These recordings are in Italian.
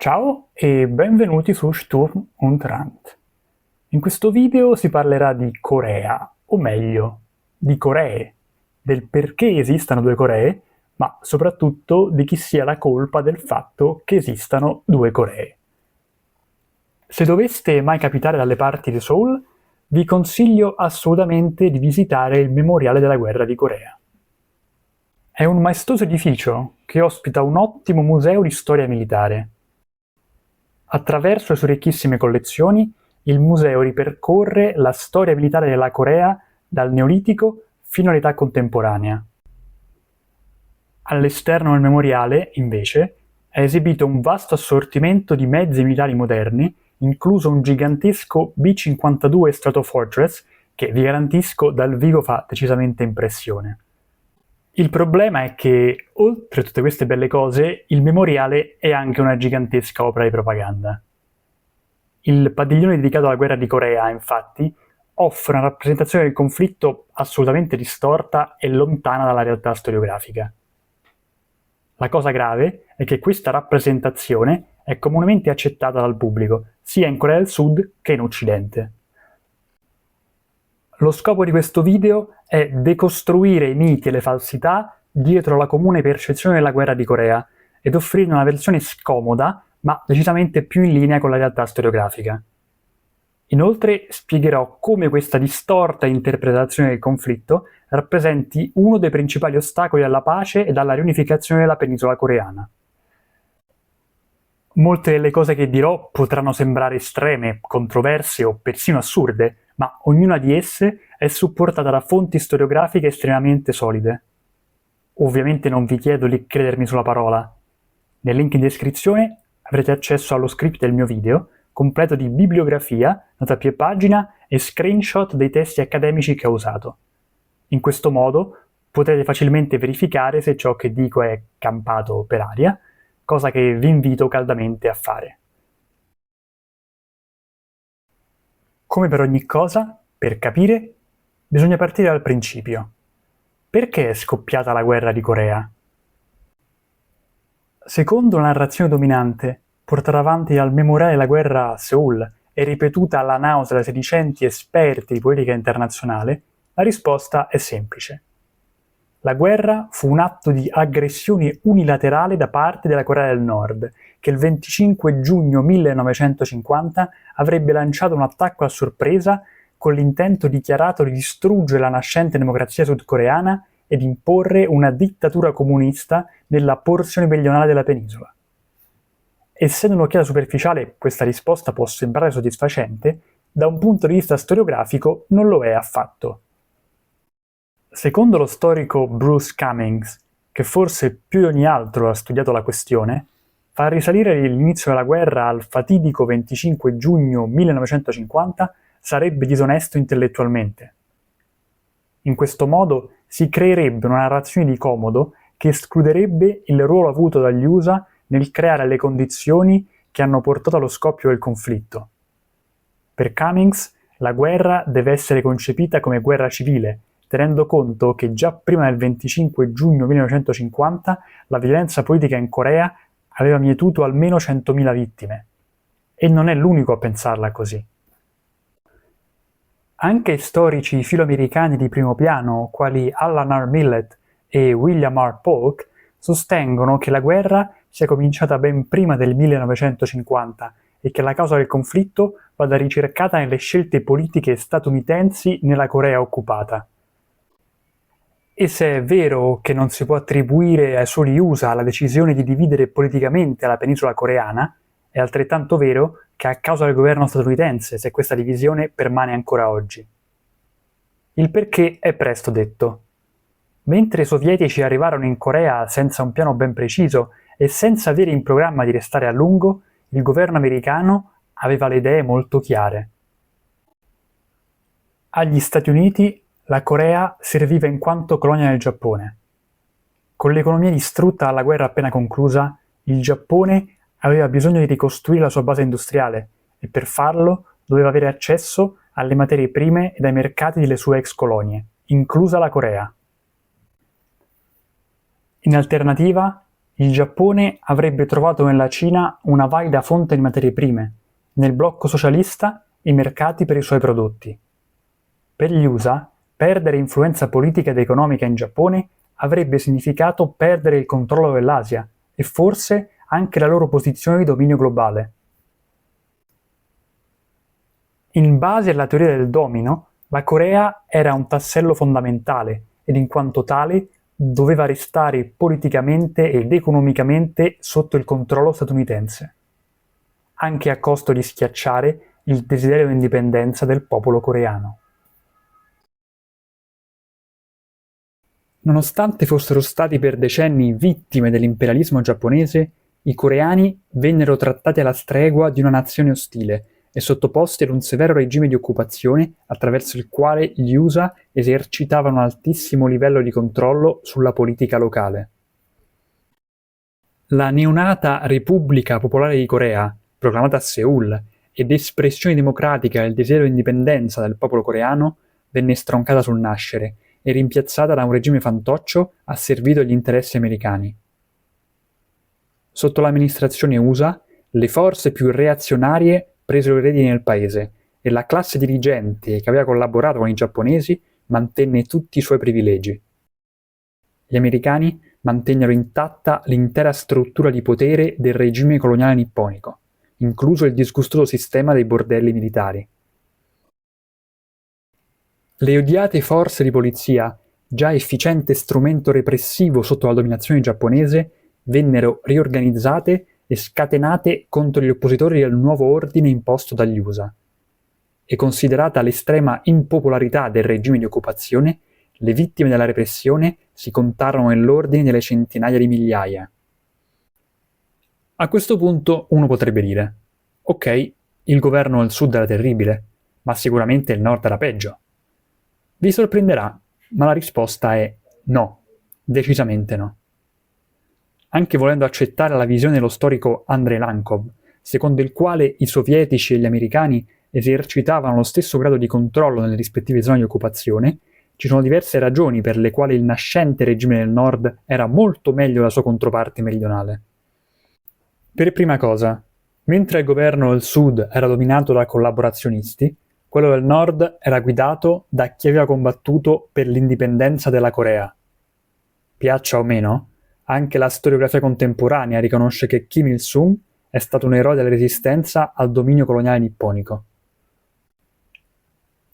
Ciao e benvenuti su Sturm und Drang. In questo video si parlerà di Corea, o meglio, di Coree, del perché esistano due Coree, ma soprattutto di chi sia la colpa del fatto che esistano due Coree. Se doveste mai capitare dalle parti di Seoul, vi consiglio assolutamente di visitare il Memoriale della Guerra di Corea. È un maestoso edificio che ospita un ottimo museo di storia militare. Attraverso le sue ricchissime collezioni, il museo ripercorre la storia militare della Corea dal Neolitico fino all'età contemporanea. All'esterno del memoriale, invece, è esibito un vasto assortimento di mezzi militari moderni, incluso un gigantesco B-52 Stratofortress che, vi garantisco, dal vivo fa decisamente impressione. Il problema è che, oltre a tutte queste belle cose, il memoriale è anche una gigantesca opera di propaganda. Il padiglione dedicato alla guerra di Corea, infatti, offre una rappresentazione del conflitto assolutamente distorta e lontana dalla realtà storiografica. La cosa grave è che questa rappresentazione è comunemente accettata dal pubblico, sia in Corea del Sud che in Occidente. Lo scopo di questo video è decostruire i miti e le falsità dietro la comune percezione della guerra di Corea ed offrire una versione scomoda ma decisamente più in linea con la realtà storiografica. Inoltre spiegherò come questa distorta interpretazione del conflitto rappresenti uno dei principali ostacoli alla pace e alla riunificazione della penisola coreana. Molte delle cose che dirò potranno sembrare estreme, controverse o persino assurde, ma ognuna di esse è supportata da fonti storiografiche estremamente solide. Ovviamente non vi chiedo di credermi sulla parola. Nel link in descrizione avrete accesso allo script del mio video, completo di bibliografia, nota a pie pagina e screenshot dei testi accademici che ho usato. In questo modo potrete facilmente verificare se ciò che dico è campato per aria, cosa che vi invito caldamente a fare. Come per ogni cosa, per capire, bisogna partire dal principio. Perché è scoppiata la guerra di Corea? Secondo la narrazione dominante, portata avanti dal memoriale della guerra a Seoul e ripetuta alla nausea da sedicenti esperti di politica internazionale, la risposta è semplice. La guerra fu un atto di aggressione unilaterale da parte della Corea del Nord, che il 25 giugno 1950 avrebbe lanciato un attacco a sorpresa con l'intento dichiarato di distruggere la nascente democrazia sudcoreana ed imporre una dittatura comunista nella porzione meridionale della penisola. Essendo un'occhiata superficiale, questa risposta può sembrare soddisfacente, da un punto di vista storiografico non lo è affatto. Secondo lo storico Bruce Cummings, che forse più di ogni altro ha studiato la questione, far risalire l'inizio della guerra al fatidico 25 giugno 1950 sarebbe disonesto intellettualmente. In questo modo si creerebbe una narrazione di comodo che escluderebbe il ruolo avuto dagli USA nel creare le condizioni che hanno portato allo scoppio del conflitto. Per Cummings, la guerra deve essere concepita come guerra civile, tenendo conto che già prima del 25 giugno 1950 la violenza politica in Corea aveva mietuto almeno 100.000 vittime. E non è l'unico a pensarla così. Anche storici filoamericani di primo piano, quali Alan R. Millett e William R. Polk, sostengono che la guerra sia cominciata ben prima del 1950 e che la causa del conflitto vada ricercata nelle scelte politiche statunitensi nella Corea occupata. E se è vero che non si può attribuire ai soli USA la decisione di dividere politicamente la penisola coreana, è altrettanto vero che è a causa del governo statunitense se questa divisione permane ancora oggi. Il perché è presto detto. Mentre i sovietici arrivarono in Corea senza un piano ben preciso e senza avere in programma di restare a lungo, il governo americano aveva le idee molto chiare. Agli Stati Uniti la Corea serviva in quanto colonia del Giappone. Con l'economia distrutta dalla guerra appena conclusa, il Giappone aveva bisogno di ricostruire la sua base industriale e per farlo doveva avere accesso alle materie prime e ai mercati delle sue ex colonie, inclusa la Corea. In alternativa, Il Giappone avrebbe trovato nella Cina una valida fonte di materie prime, nel blocco socialista i mercati per i suoi prodotti. Per gli USA, perdere influenza politica ed economica in Giappone avrebbe significato perdere il controllo dell'Asia e forse anche la loro posizione di dominio globale. In base alla teoria del domino, la Corea era un tassello fondamentale ed in quanto tale doveva restare politicamente ed economicamente sotto il controllo statunitense, anche a costo di schiacciare il desiderio di indipendenza del popolo coreano. Nonostante fossero stati per decenni vittime dell'imperialismo giapponese, i coreani vennero trattati alla stregua di una nazione ostile e sottoposti ad un severo regime di occupazione attraverso il quale gli USA esercitavano un altissimo livello di controllo sulla politica locale. La neonata Repubblica Popolare di Corea, proclamata a Seul, ed espressione democratica del desiderio di indipendenza del popolo coreano, venne stroncata sul nascere e rimpiazzata da un regime fantoccio asservito agli interessi americani. Sotto l'amministrazione USA, le forze più reazionarie presero le redini nel paese e la classe dirigente che aveva collaborato con i giapponesi mantenne tutti i suoi privilegi. Gli americani mantennero intatta l'intera struttura di potere del regime coloniale nipponico, incluso il disgustoso sistema dei bordelli militari. Le odiate forze di polizia, già efficiente strumento repressivo sotto la dominazione giapponese, vennero riorganizzate e scatenate contro gli oppositori del nuovo ordine imposto dagli USA. E considerata l'estrema impopolarità del regime di occupazione, le vittime della repressione si contarono nell'ordine delle centinaia di migliaia. A questo punto uno potrebbe dire: ok, il governo del sud era terribile, ma sicuramente il nord era peggio. Vi sorprenderà, ma la risposta è no, decisamente no. Anche volendo accettare la visione dello storico Andrei Lankov, secondo il quale i sovietici e gli americani esercitavano lo stesso grado di controllo nelle rispettive zone di occupazione, ci sono diverse ragioni per le quali il nascente regime del nord era molto meglio della sua controparte meridionale. Per prima cosa, mentre il governo del sud era dominato da collaborazionisti, quello del nord era guidato da chi aveva combattuto per l'indipendenza della Corea. Piaccia o meno, anche la storiografia contemporanea riconosce che Kim Il-sung è stato un eroe della resistenza al dominio coloniale nipponico.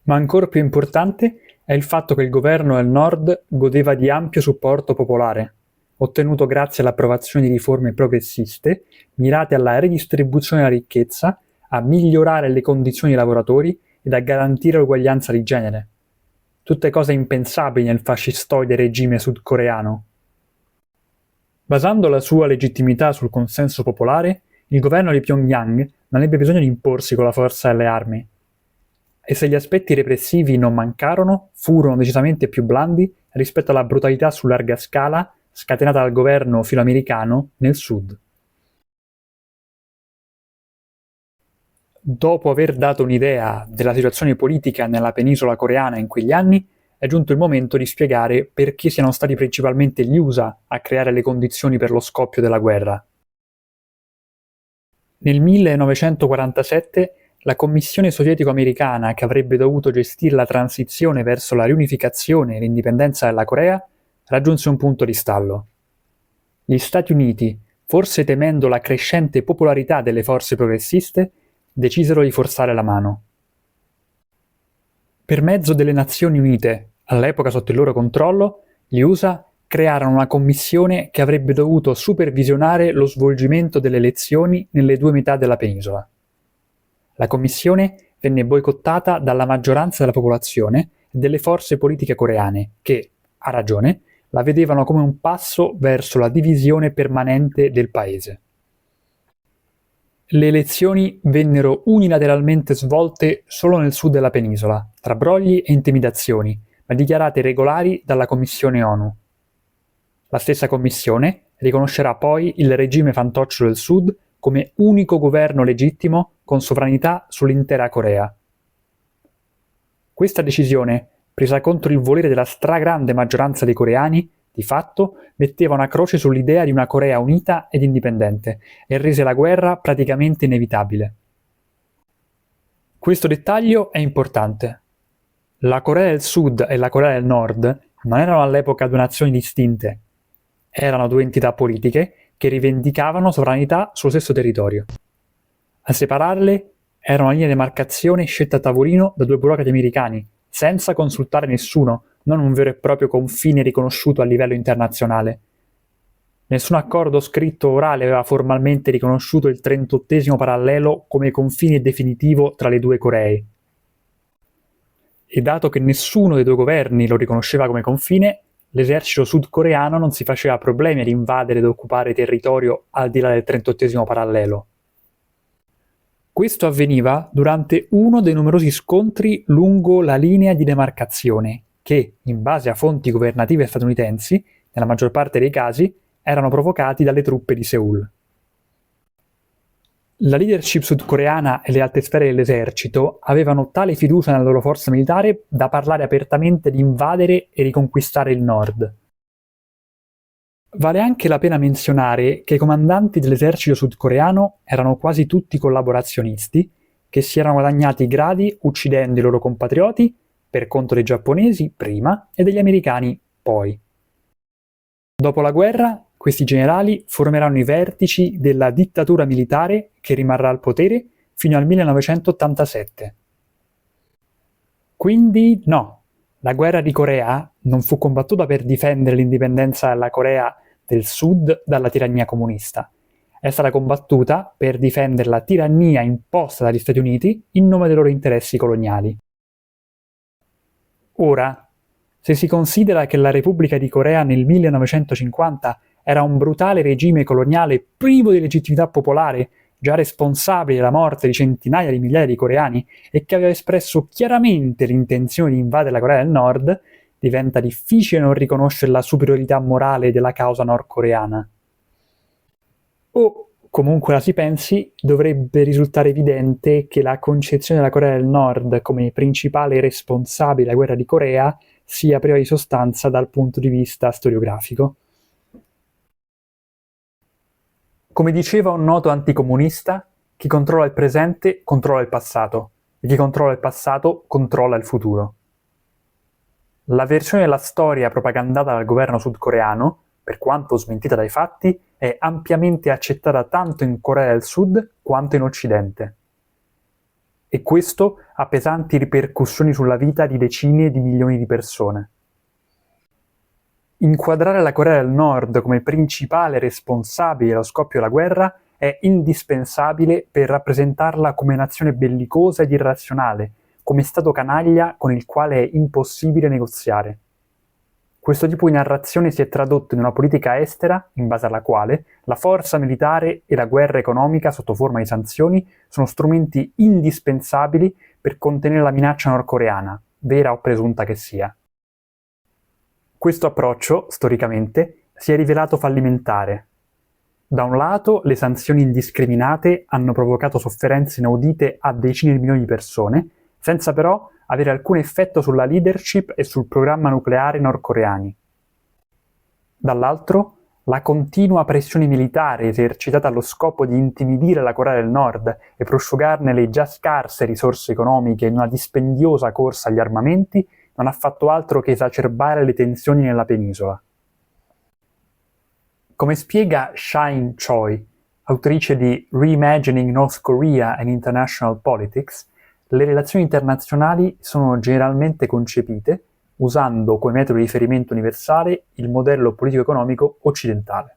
Ma ancora più importante è il fatto che il governo del nord godeva di ampio supporto popolare, ottenuto grazie all'approvazione di riforme progressiste mirate alla redistribuzione della ricchezza, a migliorare le condizioni dei lavoratori ed a garantire l'uguaglianza di genere. Tutte cose impensabili nel fascistoide regime sudcoreano. Basando la sua legittimità sul consenso popolare, il governo di Pyongyang non ebbe bisogno di imporsi con la forza delle armi. E se gli aspetti repressivi non mancarono, furono decisamente più blandi rispetto alla brutalità su larga scala scatenata dal governo filoamericano nel sud. Dopo aver dato un'idea della situazione politica nella penisola coreana in quegli anni, è giunto il momento di spiegare perché siano stati principalmente gli USA a creare le condizioni per lo scoppio della guerra. Nel 1947 la Commissione sovietico-americana, che avrebbe dovuto gestire la transizione verso la riunificazione e l'indipendenza della Corea, raggiunse un punto di stallo. Gli Stati Uniti, forse temendo la crescente popolarità delle forze progressiste, decisero di forzare la mano. Per mezzo delle Nazioni Unite, all'epoca sotto il loro controllo, gli USA crearono una commissione che avrebbe dovuto supervisionare lo svolgimento delle elezioni nelle due metà della penisola. La commissione venne boicottata dalla maggioranza della popolazione e delle forze politiche coreane che, a ragione, la vedevano come un passo verso la divisione permanente del paese. Le elezioni vennero unilateralmente svolte solo nel sud della penisola, tra brogli e intimidazioni, ma dichiarate regolari dalla Commissione ONU. La stessa Commissione riconoscerà poi il regime fantoccio del Sud come unico governo legittimo con sovranità sull'intera Corea. Questa decisione, presa contro il volere della stragrande maggioranza dei coreani, di fatto, metteva una croce sull'idea di una Corea unita ed indipendente e rese la guerra praticamente inevitabile. Questo dettaglio è importante. La Corea del Sud e la Corea del Nord non erano all'epoca due nazioni distinte, erano due entità politiche che rivendicavano sovranità sullo stesso territorio. A separarle era una linea di demarcazione scelta a tavolino da due burocrati americani, senza consultare nessuno, non un vero e proprio confine riconosciuto a livello internazionale. Nessun accordo scritto o orale aveva formalmente riconosciuto il 38° parallelo come confine definitivo tra le due Coree. E dato che nessuno dei due governi lo riconosceva come confine, l'esercito sudcoreano non si faceva problemi ad invadere ed occupare territorio al di là del 38° parallelo. Questo avveniva durante uno dei numerosi scontri lungo la linea di demarcazione, che, in base a fonti governative statunitensi, nella maggior parte dei casi, erano provocati dalle truppe di Seoul. La leadership sudcoreana e le alte sfere dell'esercito avevano tale fiducia nella loro forza militare da parlare apertamente di invadere e riconquistare il nord. Vale anche la pena menzionare che i comandanti dell'esercito sudcoreano erano quasi tutti collaborazionisti che si erano guadagnati gradi uccidendo i loro compatrioti per conto dei giapponesi prima e degli americani poi. Dopo la guerra, questi generali formeranno i vertici della dittatura militare che rimarrà al potere fino al 1987. Quindi no, la guerra di Corea non fu combattuta per difendere l'indipendenza della Corea del Sud dalla tirannia comunista. È stata combattuta per difendere la tirannia imposta dagli Stati Uniti in nome dei loro interessi coloniali. Ora, se si considera che la Repubblica di Corea nel 1950 era un brutale regime coloniale privo di legittimità popolare, già responsabile della morte di centinaia di migliaia di coreani e che aveva espresso chiaramente l'intenzione di invadere la Corea del Nord, diventa difficile non riconoscere la superiorità morale della causa nordcoreana. O, comunque la si pensi, dovrebbe risultare evidente che la concezione della Corea del Nord come principale responsabile della guerra di Corea sia priva di sostanza dal punto di vista storiografico. Come diceva un noto anticomunista, chi controlla il presente controlla il passato, e chi controlla il passato controlla il futuro. La versione della storia propagandata dal governo sudcoreano, per quanto smentita dai fatti, è ampiamente accettata tanto in Corea del Sud quanto in Occidente. E questo ha pesanti ripercussioni sulla vita di decine di milioni di persone. Inquadrare la Corea del Nord come principale responsabile dello scoppio della guerra è indispensabile per rappresentarla come nazione bellicosa ed irrazionale, come stato canaglia con il quale è impossibile negoziare. Questo tipo di narrazione si è tradotto in una politica estera in base alla quale la forza militare e la guerra economica sotto forma di sanzioni sono strumenti indispensabili per contenere la minaccia nordcoreana, vera o presunta che sia. Questo approccio, storicamente, si è rivelato fallimentare. Da un lato, le sanzioni indiscriminate hanno provocato sofferenze inaudite a decine di milioni di persone, senza però avere alcun effetto sulla leadership e sul programma nucleare nordcoreani. Dall'altro, la continua pressione militare esercitata allo scopo di intimidire la Corea del Nord e prosciugarne le già scarse risorse economiche in una dispendiosa corsa agli armamenti non ha fatto altro che esacerbare le tensioni nella penisola. Come spiega Shine Choi, autrice di Reimagining North Korea and International Politics, le relazioni internazionali sono generalmente concepite usando come metodo di riferimento universale il modello politico-economico occidentale.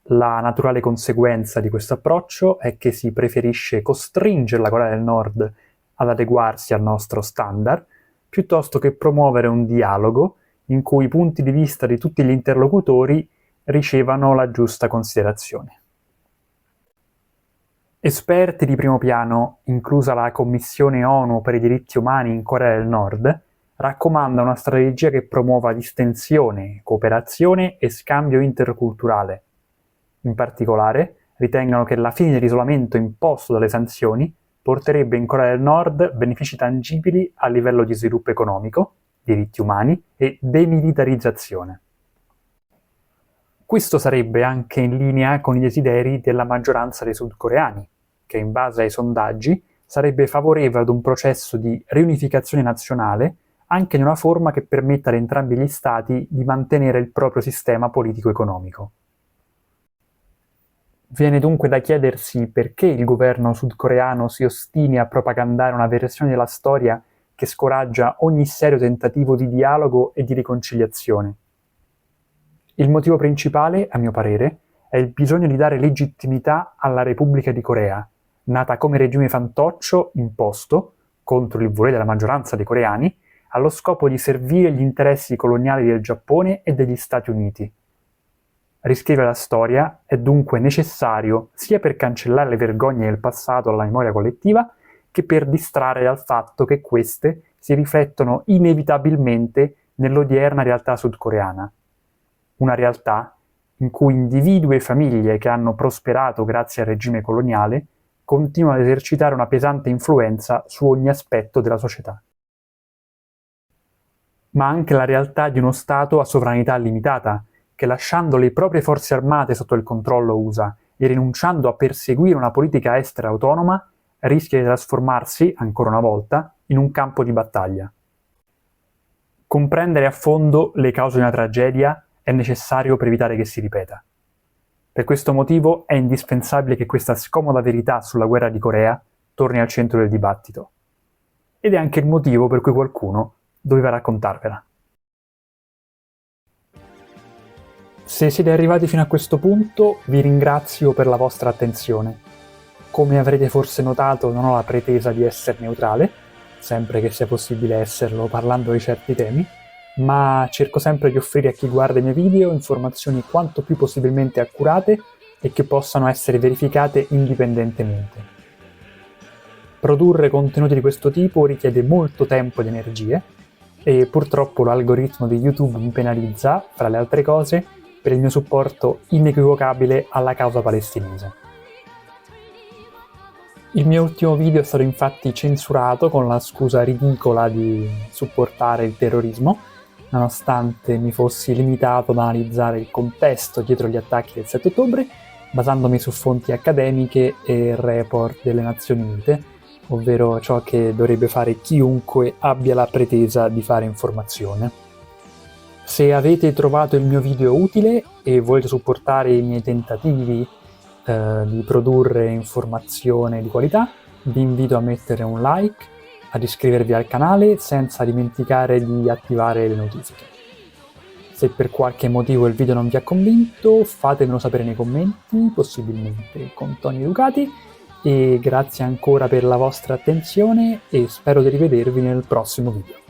La naturale conseguenza di questo approccio è che si preferisce costringere la Corea del Nord ad adeguarsi al nostro standard, piuttosto che promuovere un dialogo in cui i punti di vista di tutti gli interlocutori ricevano la giusta considerazione. Esperti di primo piano, inclusa la Commissione ONU per i diritti umani in Corea del Nord, raccomanda una strategia che promuova distensione, cooperazione e scambio interculturale. In particolare, ritengono che la fine dell'isolamento imposto dalle sanzioni porterebbe in Corea del Nord benefici tangibili a livello di sviluppo economico, diritti umani e demilitarizzazione. Questo sarebbe anche in linea con i desideri della maggioranza dei sudcoreani, che in base ai sondaggi sarebbe favorevole ad un processo di riunificazione nazionale anche in una forma che permetta ad entrambi gli stati di mantenere il proprio sistema politico-economico. Viene dunque da chiedersi perché il governo sudcoreano si ostini a propagandare una versione della storia che scoraggia ogni serio tentativo di dialogo e di riconciliazione. Il motivo principale, a mio parere, è il bisogno di dare legittimità alla Repubblica di Corea, nata come regime fantoccio imposto, contro il volere della maggioranza dei coreani, allo scopo di servire gli interessi coloniali del Giappone e degli Stati Uniti. Riscrivere la storia è dunque necessario sia per cancellare le vergogne del passato dalla memoria collettiva, che per distrarre dal fatto che queste si riflettono inevitabilmente nell'odierna realtà sudcoreana. Una realtà in cui individui e famiglie che hanno prosperato grazie al regime coloniale continuano ad esercitare una pesante influenza su ogni aspetto della società. Ma anche la realtà di uno Stato a sovranità limitata, che lasciando le proprie forze armate sotto il controllo USA e rinunciando a perseguire una politica estera autonoma, rischia di trasformarsi, ancora una volta, in un campo di battaglia. Comprendere a fondo le cause di una tragedia è necessario per evitare che si ripeta. Per questo motivo è indispensabile che questa scomoda verità sulla guerra di Corea torni al centro del dibattito. Ed è anche il motivo per cui qualcuno doveva raccontarvela. Se siete arrivati fino a questo punto, vi ringrazio per la vostra attenzione. Come avrete forse notato, non ho la pretesa di essere neutrale, sempre che sia possibile esserlo parlando di certi temi, ma cerco sempre di offrire a chi guarda i miei video informazioni quanto più possibilmente accurate e che possano essere verificate indipendentemente. Produrre contenuti di questo tipo richiede molto tempo ed energie e purtroppo l'algoritmo di YouTube mi penalizza, fra le altre cose, per il mio supporto inequivocabile alla causa palestinese. Il mio ultimo video è stato infatti censurato con la scusa ridicola di supportare il terrorismo, nonostante mi fossi limitato ad analizzare il contesto dietro gli attacchi del 7 ottobre, basandomi su fonti accademiche e report delle Nazioni Unite, ovvero ciò che dovrebbe fare chiunque abbia la pretesa di fare informazione. Se avete trovato il mio video utile e volete supportare i miei tentativi di produrre informazione di qualità, vi invito a mettere un like, ad iscrivervi al canale senza dimenticare di attivare le notifiche. Se per qualche motivo il video non vi ha convinto, fatemelo sapere nei commenti, possibilmente con toni educati, e grazie ancora per la vostra attenzione e spero di rivedervi nel prossimo video.